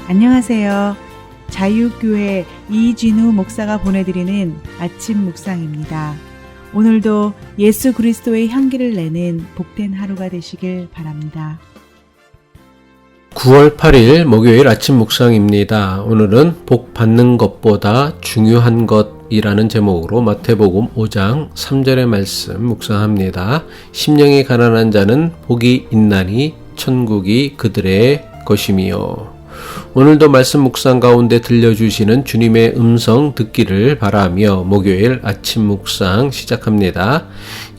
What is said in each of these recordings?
안녕하세요. 자유교회 이진우 목사가 보내드리는 아침 묵상입니다. 오늘도 예수 그리스도의 향기를 내는 복된 하루가 되시길 바랍니다. 9월 8일 목요일 아침 묵상입니다. 오늘은 복 받는 것보다 중요한 것이라는 제목으로 마태복음 5장 3절의 말씀 묵상합니다. 심령이 가난한 자는 복이 있나니 천국이 그들의 것이미요. 오늘도 말씀 묵상 가운데 들려주시는 주님의 음성 듣기를 바라며 목요일 아침 묵상 시작합니다.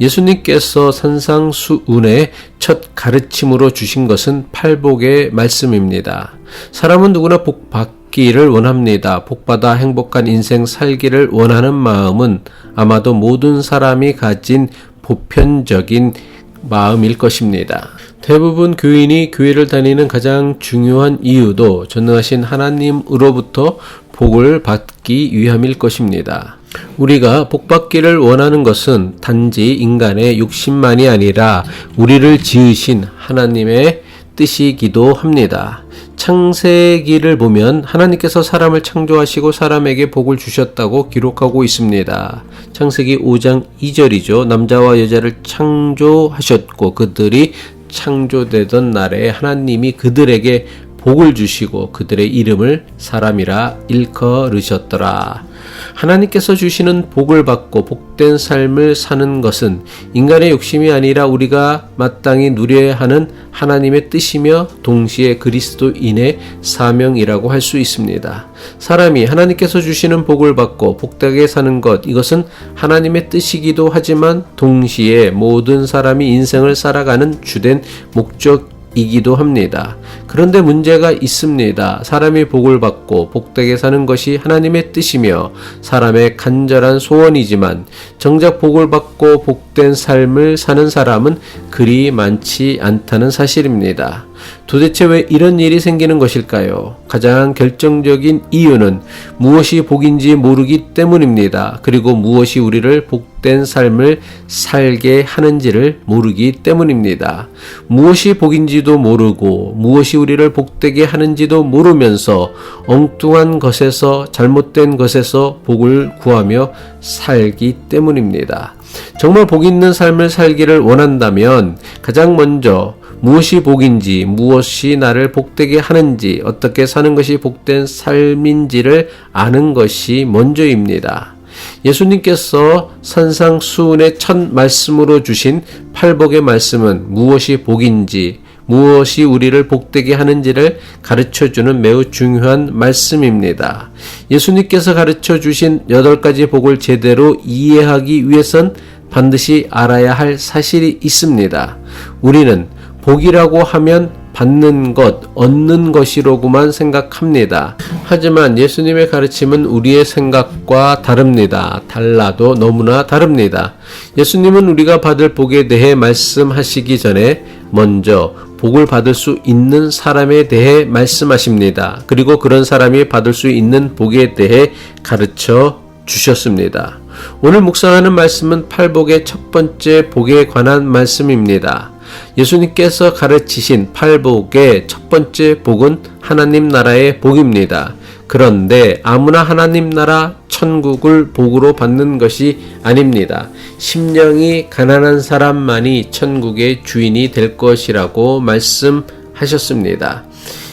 예수님께서 산상수훈의 첫 가르침으로 주신 것은 팔복의 말씀입니다. 사람은 누구나 복 받기를 원합니다. 복받아 행복한 인생 살기를 원하는 마음은 아마도 모든 사람이 가진 보편적인 마음일 것입니다. 대부분 교인이 교회를 다니는 가장 중요한 이유도 전능하신 하나님으로부터 복을 받기 위함일 것입니다. 우리가 복받기를 원하는 것은 단지 인간의 욕심만이 아니라 우리를 지으신 하나님의 뜻이기도 합니다. 창세기를 보면 하나님께서 사람을 창조하시고 사람에게 복을 주셨다고 기록하고 있습니다. 창세기 5장 2절이죠. 남자와 여자를 창조하셨고 그들이 창조되던 날에 하나님이 그들에게 복을 주시고 그들의 이름을 사람이라 일컬으셨더라. 하나님께서 주시는 복을 받고 복된 삶을 사는 것은 인간의 욕심이 아니라 우리가 마땅히 누려야 하는 하나님의 뜻이며 동시에 그리스도인의 사명이라고 할 수 있습니다. 사람이 하나님께서 주시는 복을 받고 복되게 사는 것, 이것은 하나님의 뜻이기도 하지만 동시에 모든 사람이 인생을 살아가는 주된 목적이기도 합니다. 그런데 문제가 있습니다. 사람이 복을 받고 복되게 사는 것이 하나님의 뜻이며 사람의 간절한 소원이지만 정작 복을 받고 복된 삶을 사는 사람은 그리 많지 않다는 사실입니다. 도대체 왜 이런 일이 생기는 것일까요? 가장 결정적인 이유는 무엇이 복인지 모르기 때문입니다. 그리고 무엇이 우리를 복된 삶을 살게 하는지를 모르기 때문입니다. 무엇이 복인지도 모르고 무엇이 우리를 복되게 하는지도 모르면서 엉뚱한 것에서 잘못된 것에서 복을 구하며 살기 때문입니다. 정말 복 있는 삶을 살기를 원한다면 가장 먼저 무엇이 복인지, 무엇이 나를 복되게 하는지, 어떻게 사는 것이 복된 삶인지를 아는 것이 먼저입니다. 예수님께서 산상수훈의 첫 말씀으로 주신 팔복의 말씀은 무엇이 복인지, 무엇이 우리를 복되게 하는지를 가르쳐주는 매우 중요한 말씀입니다. 예수님께서 가르쳐주신 8가지 복을 제대로 이해하기 위해선 반드시 알아야 할 사실이 있습니다. 우리는 복이라고 하면 받는 것, 얻는 것이로구만 생각합니다. 하지만 예수님의 가르침은 우리의 생각과 다릅니다. 달라도 너무나 다릅니다. 예수님은 우리가 받을 복에 대해 말씀하시기 전에 먼저 복을 받을 수 있는 사람에 대해 말씀하십니다. 그리고 그런 사람이 받을 수 있는 복에 대해 가르쳐 주셨습니다. 오늘 묵상하는 말씀은 팔복의 첫 번째 복에 관한 말씀입니다. 예수님께서 가르치신 팔복의 첫 번째 복은 하나님 나라의 복입니다. 그런데 아무나 하나님 나라 천국을 복으로 받는 것이 아닙니다. 심령이 가난한 사람만이 천국의 주인이 될 것이라고 말씀하셨습니다.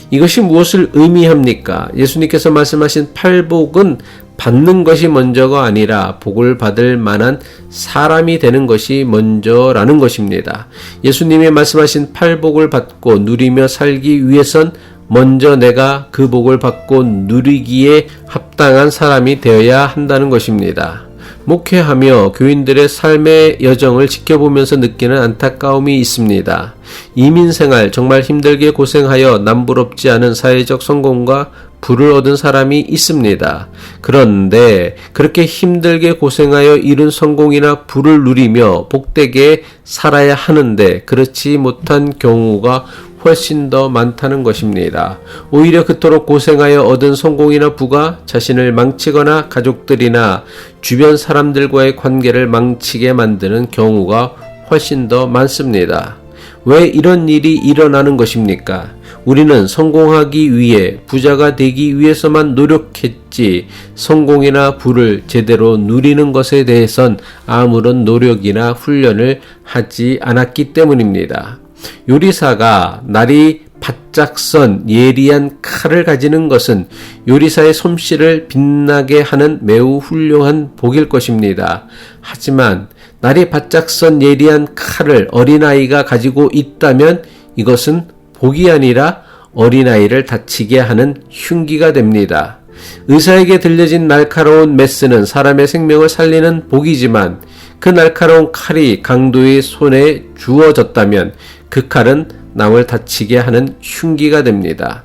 이것이 무엇을 의미합니까? 예수님께서 말씀하신 팔복은 받는 것이 먼저가 아니라 복을 받을 만한 사람이 되는 것이 먼저라는 것입니다. 예수님이 말씀하신 팔복을 받고 누리며 살기 위해선 먼저 내가 그 복을 받고 누리기에 합당한 사람이 되어야 한다는 것입니다. 목회하며 교인들의 삶의 여정을 지켜보면서 느끼는 안타까움이 있습니다. 이민생활 정말 힘들게 고생하여 남부럽지 않은 사회적 성공과 부를 얻은 사람이 있습니다. 그런데 그렇게 힘들게 고생하여 이룬 성공이나 부를 누리며 복되게 살아야 하는데 그렇지 못한 경우가 훨씬 더 많다는 것입니다. 오히려 그토록 고생하여 얻은 성공이나 부가 자신을 망치거나 가족들이나 주변 사람들과의 관계를 망치게 만드는 경우가 훨씬 더 많습니다. 왜 이런 일이 일어나는 것입니까? 우리는 성공하기 위해, 부자가 되기 위해서만 노력했지 성공이나 부를 제대로 누리는 것에 대해선 아무런 노력이나 훈련을 하지 않았기 때문입니다. 요리사가 날이 바짝 선 예리한 칼을 가지는 것은 요리사의 솜씨를 빛나게 하는 매우 훌륭한 복일 것입니다. 하지만 날이 바짝 선 예리한 칼을 어린아이가 가지고 있다면 이것은 복이 아니라 어린아이를 다치게 하는 흉기가 됩니다. 의사에게 들려진 날카로운 메스는 사람의 생명을 살리는 복이지만 그 날카로운 칼이 강도의 손에 주어졌다면 그 칼은 남을 다치게 하는 흉기가 됩니다.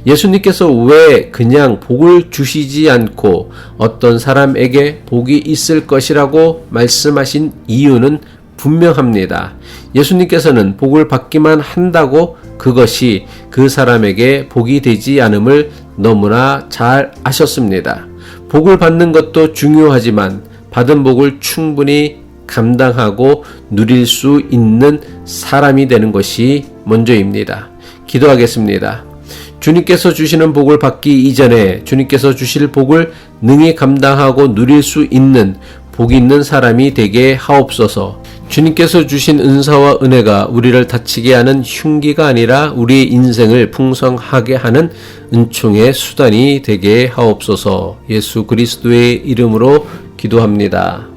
예수님께서 왜 그냥 복을 주시지 않고 어떤 사람에게 복이 있을 것이라고 말씀하신 이유는 분명합니다. 예수님께서는 복을 받기만 한다고 그것이 그 사람에게 복이 되지 않음을 너무나 잘 아셨습니다. 복을 받는 것도 중요하지만 받은 복을 충분히 감당하고 누릴 수 있는 사람이 되는 것이 먼저입니다. 기도하겠습니다. 주님께서 주시는 복을 받기 이전에 주님께서 주실 복을 능히 감당하고 누릴 수 있는 복 있는 사람이 되게 하옵소서. 주님께서 주신 은사와 은혜가 우리를 다치게 하는 흉기가 아니라 우리의 인생을 풍성하게 하는 은총의 수단이 되게 하옵소서. 예수 그리스도의 이름으로 기도합니다.